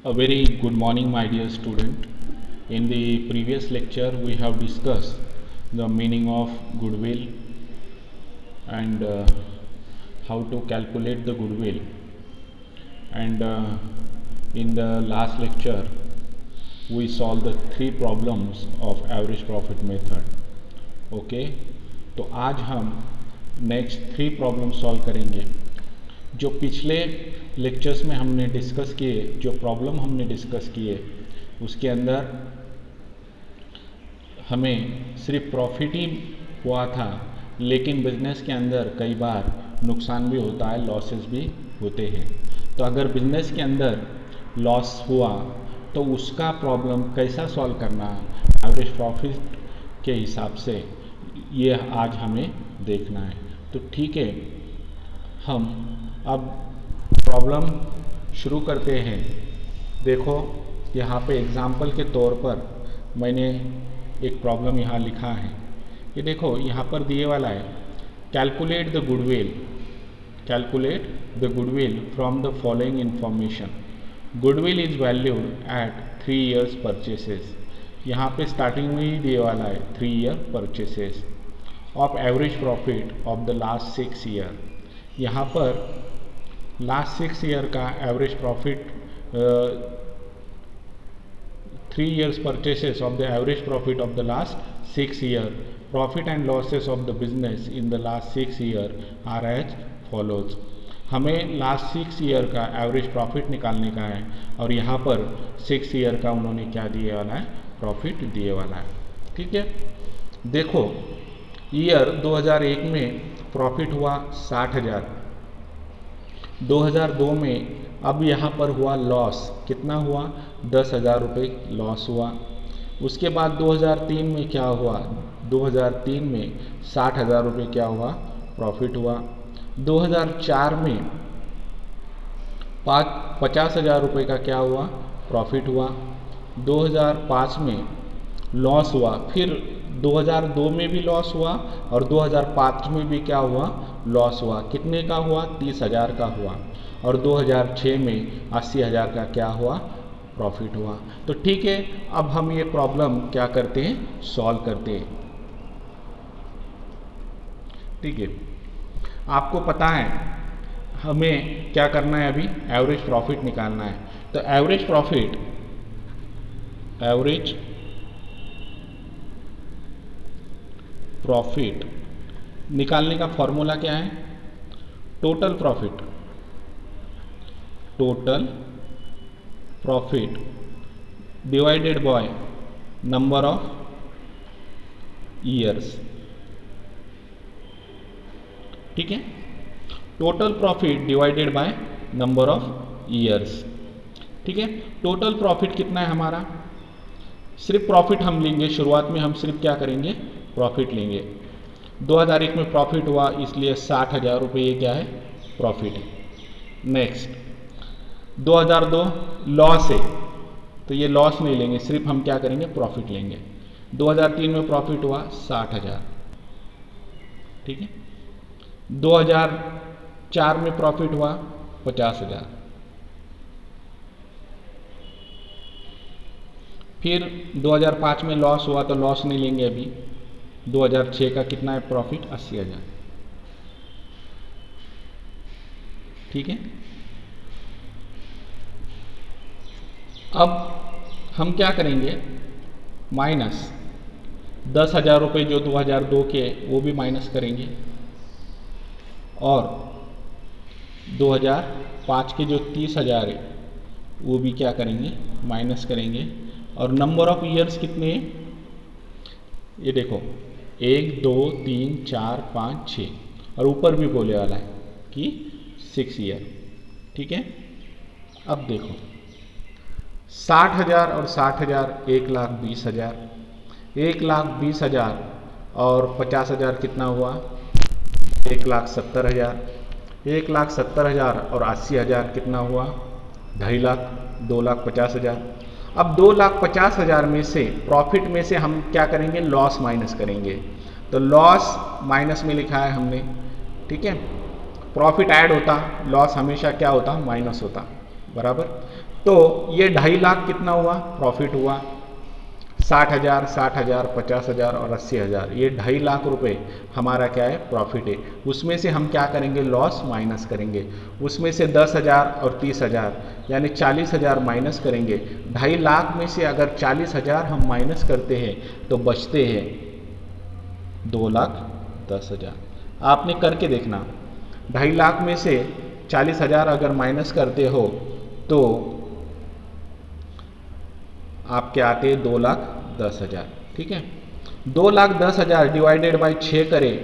A very good morning, my dear student. In the previous lecture, we have discussed the meaning of goodwill and how to calculate the goodwill. And in the last lecture, we solved the three problems of average profit method. Okay तो आज हम next three problem solve करेंगे। जो पिछले lectures में हमने discuss किए, जो प्रॉब्लम हमने डिस्कस किए, उसके अंदर हमें सिर्फ प्रॉफिट ही हुआ था, लेकिन बिजनेस के अंदर कई बार नुकसान भी होता है, लॉसेस भी होते हैं। तो अगर बिजनेस के अंदर लॉस हुआ तो उसका प्रॉब्लम कैसा सॉल्व करना एवरेज प्रॉफिट के हिसाब से, ये आज हमें देखना है। तो ठीक है, हम अब प्रॉब्लम शुरू करते हैं। देखो यहाँ पे एग्जाम्पल के तौर पर मैंने एक प्रॉब्लम यहाँ लिखा है। ये देखो यहाँ पर दिए वाला है, calculate the goodwill from the following information. Goodwill is valued at 3 years purchases. यहाँ पे स्टार्टिंग में ही दिए वाला है 3 year purchases of average profit of the last 6 year। यहाँ पर लास्ट 6 year का average profit 3 years purchases of the average profit of the last 6 year। Profit and losses of the business in the last 6 year are as follows. हमें last 6 year का average profit निकालने का है और यहाँ पर 6 year का उन्होंने क्या दिए वाला है, प्रॉफिट दिए वाला है। ठीक है, देखो ईयर 2001 में प्रॉफिट हुआ 60,000, 2002 में अब यहाँ पर हुआ लॉस, कितना हुआ 10,000 रुपये लॉस हुआ। उसके बाद 2003 में क्या हुआ, 2003 में 60,000 रुपये क्या हुआ, प्रॉफिट हुआ। 2004 में 50,000 रुपये का क्या हुआ, प्रॉफिट हुआ। 2005 में लॉस हुआ, फिर 2002 में भी लॉस हुआ और 2005 में भी क्या हुआ, लॉस हुआ। कितने का हुआ, 30,000 का हुआ। और 2006 में 80,000 का क्या हुआ, प्रॉफिट हुआ। तो ठीक है, अब हम ये प्रॉब्लम क्या करते हैं, सॉल्व करते हैं। ठीक है, आपको पता है हमें क्या करना है, अभी एवरेज प्रॉफिट निकालना है। तो एवरेज प्रॉफिट निकालने का फॉर्मूला क्या है, total profit divided by number of years. ठीक है, total profit divided by number of years. ठीक है, टोटल प्रॉफिट कितना है हमारा, सिर्फ प्रॉफिट हम लेंगे, शुरुआत में हम सिर्फ क्या करेंगे, प्रॉफिट लेंगे। 2001 में प्रॉफिट हुआ, इसलिए 60,000 रुपये ये क्या है, प्रॉफिट है। नेक्स्ट 2002 लॉस है, तो ये लॉस नहीं लेंगे, सिर्फ हम क्या करेंगे, प्रॉफिट लेंगे। 2003 में प्रॉफिट हुआ 60,000। ठीक है, 2004 में प्रॉफिट हुआ 50,000। फिर 2005 में लॉस हुआ, तो लॉस नहीं लेंगे अभी। 2006 का कितना है प्रॉफिट, 80,000। ठीक है, अब हम क्या करेंगे, माइनस 10,000 रुपये जो 2002 के, वो भी माइनस करेंगे, और 2005 के जो 30,000 है वो भी क्या करेंगे, माइनस करेंगे। और नंबर ऑफ ईयर्स कितने हैं, ये देखो 1 2 3 4 5 6, और ऊपर भी बोले वाला है कि 6 year। ठीक है, अब देखो 60,000 और 60,000 1,20,000, 1,20,000 और 50,000 कितना हुआ, 1,70,000, 1,70,000 और 80,000 कितना हुआ, 2.5 लाख, 2,50,000। अब 2,50,000 में से, प्रॉफिट में से हम क्या करेंगे, लॉस माइनस करेंगे। तो लॉस माइनस में लिखा है हमने। ठीक है, प्रॉफिट ऐड होता, लॉस हमेशा क्या होता, माइनस होता, बराबर। तो ये 2.5 लाख कितना हुआ प्रॉफिट हुआ, 60,000, 60,000, 50,000 और 80,000, ये 2.5 लाख रुपए हमारा क्या है प्रॉफिट है। उसमें से हम क्या करेंगे लॉस माइनस करेंगे, उसमें से 10,000 और 30,000 यानी 40,000 माइनस करेंगे। 2.5 लाख में से अगर 40,000 हम माइनस करते हैं तो बचते हैं 2,10,000। आपने करके देखना, 2.5 लाख में से 40,000 अगर माइनस करते हो तो आपके आते हैं 2,10,000। ठीक है, 2,10,000 डिवाइडेड बाई 6 करें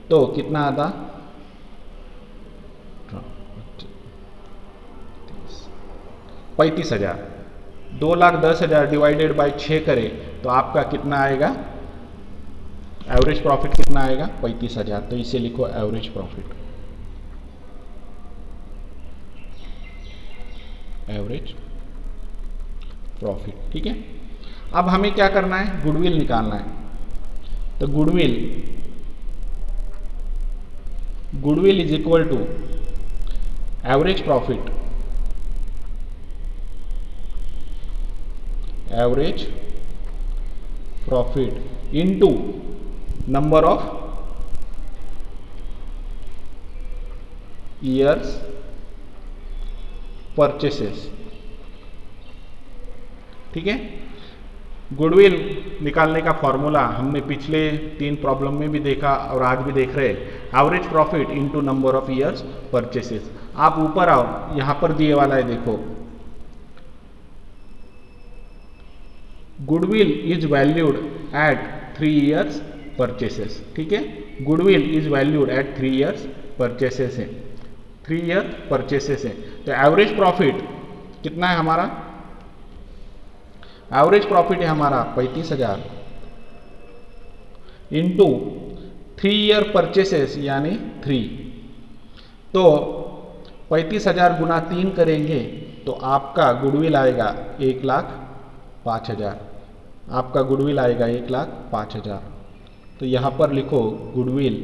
तो कितना आता 35,000। 2,10,000 डिवाइडेड बाई 6 करें तो आपका कितना आएगा, एवरेज प्रॉफिट कितना आएगा 35,000। तो इसे लिखो एवरेज प्रॉफिट, एवरेज प्रॉफिट। ठीक है, अब हमें क्या करना है गुडविल निकालना है। तो goodwill is equal to average profit, average profit into number of years purchases. ठीक है, गुडविल निकालने का फॉर्मूला हमने पिछले 3 प्रॉब्लम में भी देखा और आज भी देख रहे हैं, average profit into number of years purchases. आप ऊपर आओ, यहां पर दिए वाला है देखो, goodwill is valued at 3 years purchases. ठीक है, goodwill is valued at 3 years purchases है, 3 ईयर परचेसेस है। तो एवरेज प्रॉफिट कितना है हमारा, एवरेज प्रॉफिट है हमारा 35,000 इंटू 3 ईयर परचेसेस यानी 3। तो 35,000 गुना 3 करेंगे तो आपका गुडविल आएगा 1,05,000, आपका गुडविल आएगा 1,05,000। तो यहाँ पर लिखो गुडविल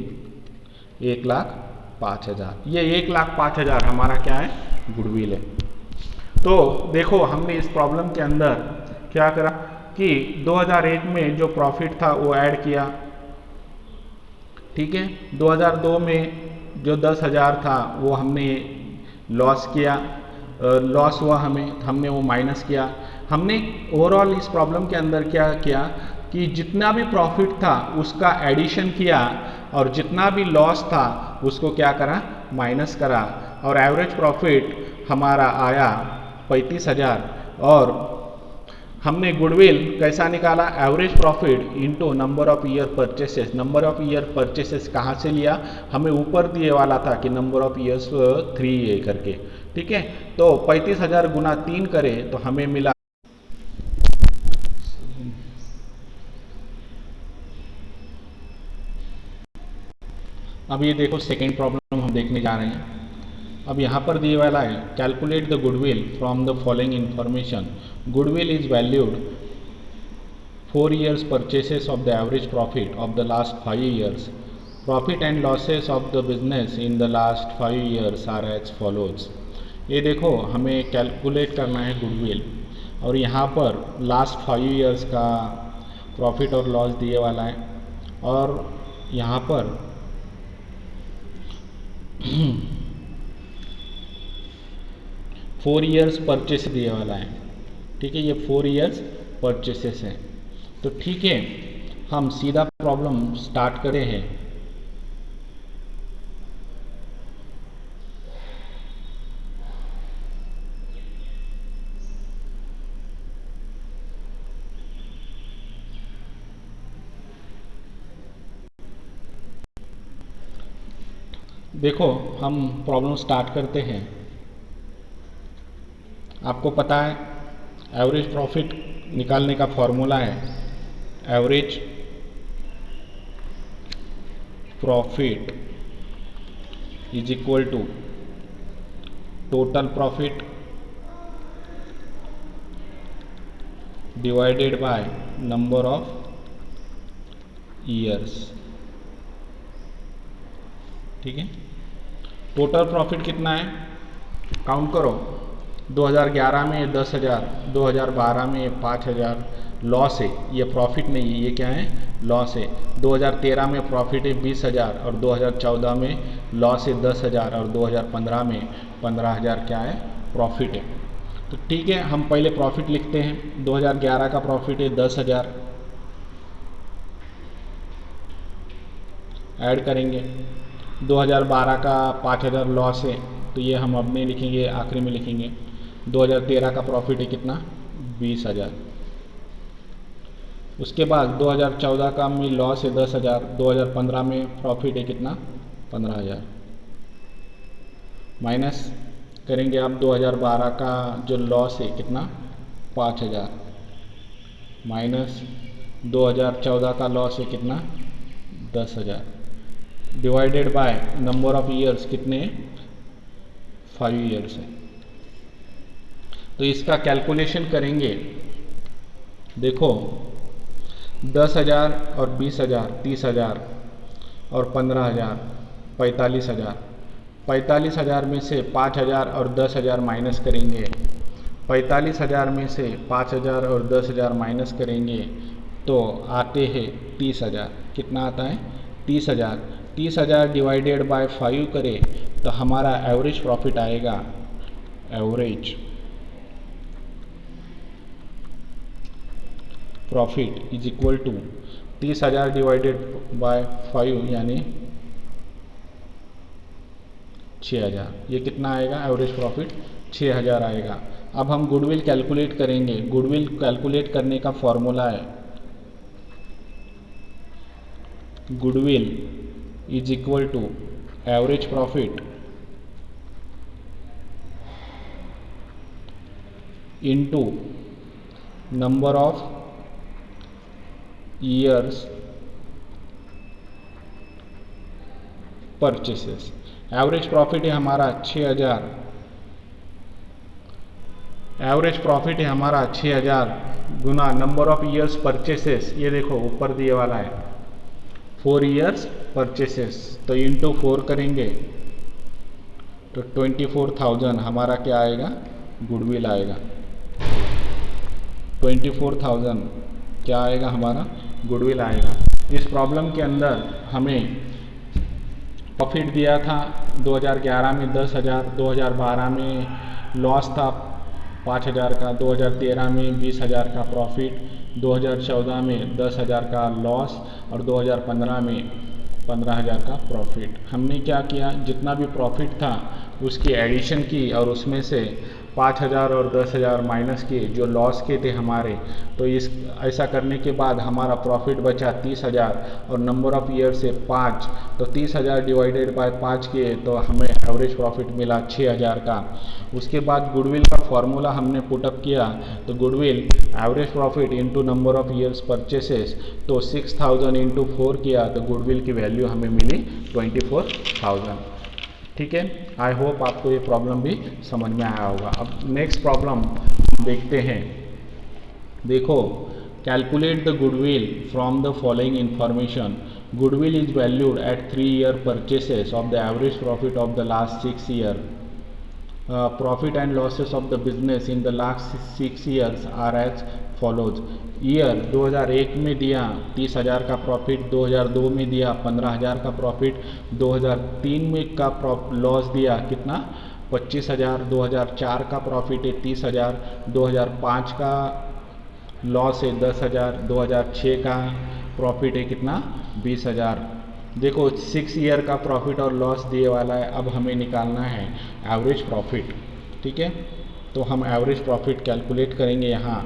1,05,000, ये 1,05,000 हमारा क्या है गुडविल है। तो देखो हमने इस प्रॉब्लम के अंदर क्या करा कि 2001 में जो प्रॉफिट था वो ऐड किया। ठीक है, 2002 में जो 10,000 था वो हमने लॉस किया, लॉस हुआ हमने वो माइनस किया। हमने ओवरऑल इस प्रॉब्लम के अंदर क्या किया कि जितना भी प्रॉफिट था उसका एडिशन किया और जितना भी लॉस था उसको क्या करा माइनस करा, और एवरेज प्रॉफिट हमारा आया 35,000। और हमने गुडविल कैसा निकाला, average profit into number of year purchases. Number of year purchases कहाँ से लिया, हमें ऊपर दिए वाला था कि नंबर ऑफ ईयर्स 3 है करके। ठीक है, तो 35,000 गुना 3 करें तो हमें मिला, अब ये देखो सेकेंड प्रॉब्लम हम देखने जा रहे हैं। अब यहाँ पर दिए वाला है calculate the goodwill from the following information. Goodwill is valued 4 years purchases of the average profit of the last 5 years। Profit and losses of the business in the last 5 years are as follows. ये देखो हमें calculate करना है goodwill, और यहाँ पर last 5 years का profit और लॉस दिए वाला है, और यहाँ पर 4 years परचेस दिए वाला है। ठीक है, ये 4 years परचेसेस हैं। तो ठीक है, हम सीधा प्रॉब्लम स्टार्ट करें हैं। देखो हम प्रॉब्लम स्टार्ट करते हैं। आपको पता है एवरेज प्रॉफिट निकालने का फॉर्मूला है average profit is equal to total profit divided by number of years. ठीक है, टोटल प्रॉफिट कितना है, काउंट करो, 2011 में 10,000, 2012 में 5,000 लॉस है, ये प्रॉफिट नहीं है, ये क्या है, लॉस है। 2013 में प्रॉफिट है 20,000 और 2014 में लॉस है 10,000 और 2015 में 15,000 क्या है, प्रॉफिट है। तो ठीक है, हम पहले प्रॉफिट लिखते हैं। 2011 का प्रॉफिट है 10,000, ऐड करेंगे। 2012 का 5,000 लॉस है, तो ये हम अब नहीं लिखेंगे, आखिरी में लिखेंगे। 2013 का प्रॉफिट है कितना, 20,000। उसके बाद 2014 का में लॉस है 10,000, 2015 में प्रॉफिट है कितना, 15,000। माइनस करेंगे अब 2012 का जो लॉस है कितना, 5,000, माइनस 2014 का लॉस है कितना, 10,000, divided by number of years कितने, 5 ईयर्स है। तो इसका कैलकुलेशन करेंगे। देखो 10,000 और 20,000, 30,000 और 15,000, 45,000। 45,000 में से 5,000 और 10,000 माइनस करेंगे। 45,000 में से 5,000 और 10,000 माइनस करेंगे तो आते हैं 30,000। कितना आता है, 30,000। 30,000 डिवाइडेड बाय 5 करें तो हमारा एवरेज प्रॉफिट आएगा, average profit is equal to 30,000 divided by 5 यानी 6,000। ये कितना आएगा, एवरेज प्रॉफिट 6,000 आएगा। अब हम गुडविल कैलकुलेट करेंगे। गुडविल कैलकुलेट करने का फॉर्मूला है, goodwill is equal to average profit into number of years purchases. Average profit है हमारा 6,000, एवरेज प्रॉफिट है हमारा 6,000 गुना नंबर ऑफ ईयर्स परचेसेस, ये देखो ऊपर दिए वाला है 4 ईयर्स परचेसेस, तो इंटू 4 करेंगे तो 24,000 हमारा क्या आएगा, गुडविल आएगा। 24,000 क्या आएगा हमारा, गुडविल आएगा। इस प्रॉब्लम के अंदर हमें प्रॉफिट दिया था 2011 में 10,000, 2012 में लॉस था 5,000 का, 2013 में 20,000 का प्रॉफिट, 2014 में 10,000 का लॉस और 2015 में 15,000 का प्रॉफिट। हमने क्या किया, जितना भी प्रॉफिट था उसकी एडिशन की और उसमें से 5,000 और 10,000 माइनस किए जो लॉस के थे हमारे। तो इस ऐसा करने के बाद हमारा प्रॉफिट बचा 30,000 और नंबर ऑफ ईयर से 5, तो 30,000 डिवाइडेड बाय 5 किए तो हमें एवरेज प्रॉफिट मिला 6,000 का। उसके बाद गुडविल का फॉर्मूला हमने पुटअप किया, तो goodwill average profit into number of years purchases, तो 6,000 इंटू 4 किया तो गुडविल की वैल्यू हमें मिली 24,000। ठीक है, आई होप आपको ये प्रॉब्लम भी समझ में आया होगा। अब नेक्स्ट प्रॉब्लम देखते हैं। देखो, calculate the goodwill from the following information. Goodwill is valued at 3 year purchases of the average profit of the last 6 year. Profit and losses of the business in the last 6 years are as follows. Year 2001 में दिया 30,000 का profit, 2002 में दिया 15,000 का profit, 2003 में का loss दिया कितना, 25,000, 2004 का प्रॉफिट है 30,000, 2005 का लॉस है 10,000, 2006 का प्रॉफिट है कितना, 20,000। देखो 6 ईयर का प्रॉफिट और लॉस दिए वाला है। अब हमें निकालना है एवरेज प्रॉफिट। ठीक है, तो हम एवरेज प्रॉफिट कैलकुलेट करेंगे यहाँ।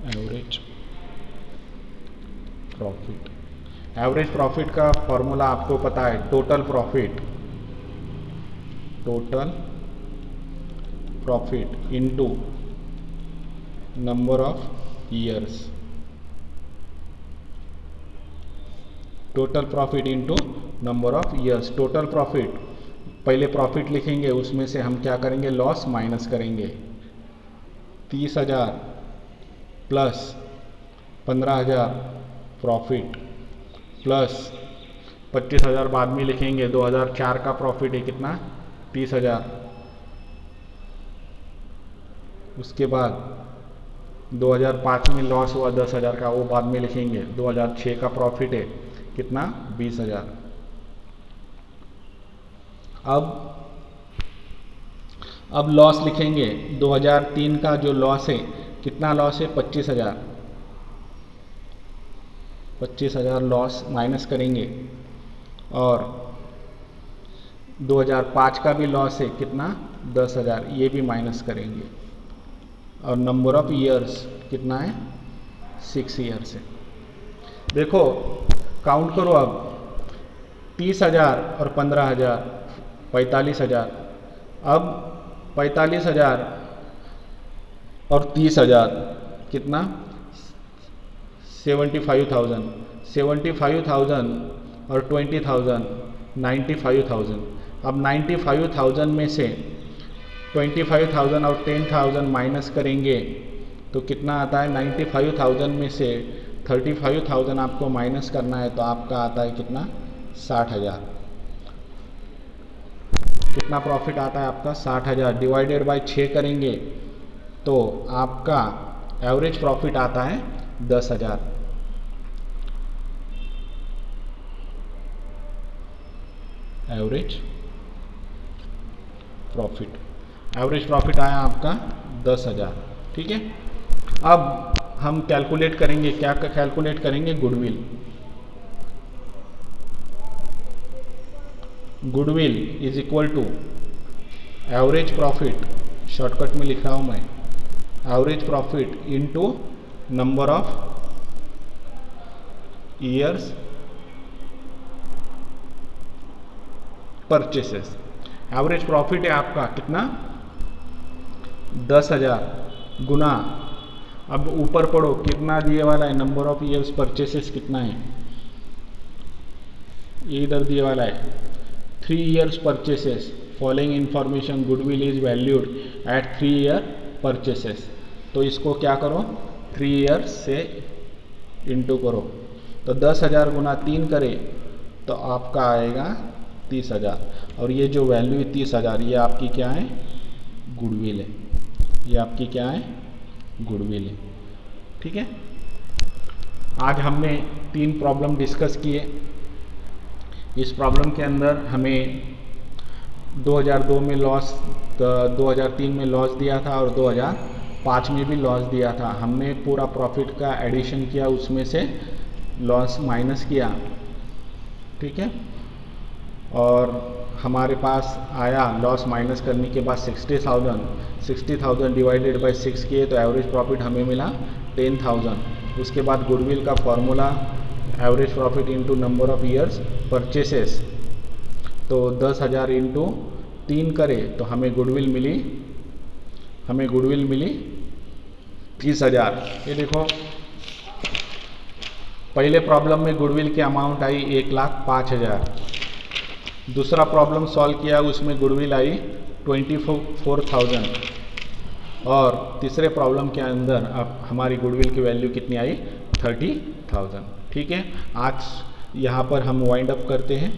एवरेज प्रॉफिट, एवरेज प्रॉफिट का फॉर्मूला आपको पता है, total profit, total profit into number of years, total profit into number of years. Total profit, पहले प्रॉफिट लिखेंगे, उसमें से हम क्या करेंगे, लॉस माइनस करेंगे। 30,000 प्लस 15,000 प्रॉफिट प्लस 25,000 बाद में लिखेंगे। 2004 का प्रॉफिट है कितना, 30,000। उसके बाद 2005 में लॉस हुआ 10,000 का, वो बाद में लिखेंगे। 2006 का प्रॉफिट है कितना, 20,000। अब लॉस लिखेंगे। 2003 का जो लॉस है, कितना लॉस है, 25,000। 25,000 लॉस माइनस करेंगे। और 2005 का भी लॉस है कितना, 10,000, ये भी माइनस करेंगे। और नंबर ऑफ ईयर्स कितना है, 6 ईयर्स है। देखो काउंट करो अब, 30,000 और 15,000, 45,000। अब 45,000 और 30,000 कितना, 75,000। 75,000 और 20,000, 95,000। अब 95,000 में से 25,000 और 10,000 माइनस करेंगे तो कितना आता है, 95,000 में से 35,000 आपको माइनस करना है तो आपका आता है कितना, 60,000। कितना प्रॉफिट आता है आपका, 60,000। डिवाइडेड बाय 6 करेंगे तो आपका एवरेज प्रॉफिट आता है 10,000। एवरेज प्रॉफिट आया आपका 10,000। ठीक है। अब हम कैलकुलेट करेंगे, क्या कैलकुलेट करेंगे, goodwill is equal to average profit, shortcut में लिख रहा हूं मैं, average profit into number of years purchases. Average profit है आपका कितना, 10,000 गुना, अब ऊपर पढ़ो कितना दिए वाला है, नंबर ऑफ ईयर्स परचेसेस कितना है, ये इधर दिए वाला है 3 years purchases. Following information, goodwill is valued at 3 year purchases. तो इसको क्या करो, 3 ईयर्स से इंटू करो, तो 10,000 गुना 3 करे तो आपका आएगा 30,000। और ये जो वैल्यू है 30,000, ये आपकी क्या है, गुडविल है। ये आपकी क्या है, गुडविल है। ठीक है। आज हमने 3 प्रॉब्लम डिस्कस किए। इस प्रॉब्लम के अंदर हमें 2002 में लॉस, 2003 में लॉस दिया था और 2005 में भी लॉस दिया था। हमने पूरा प्रॉफिट का एडिशन किया, उसमें से लॉस माइनस किया। ठीक है। और हमारे पास आया लॉस माइनस करने के बाद 60,000 डिवाइडेड बाय 6 किए तो एवरेज प्रॉफिट हमें मिला 10,000। उसके बाद गुडविल का formula average profit into number of years purchases, तो 10,000 इंटू 3 करे तो हमें गुडविल मिली 30,000। ये देखो पहले प्रॉब्लम में गुडविल की अमाउंट आई 1,05,000। दूसरा प्रॉब्लम सॉल्व किया, उसमें गुडविल आई 24,000। और तीसरे प्रॉब्लम के अंदर अब हमारी गुडविल की वैल्यू कितनी आई, 30,000। ठीक है। आज यहाँ पर हम वाइंड अप करते हैं।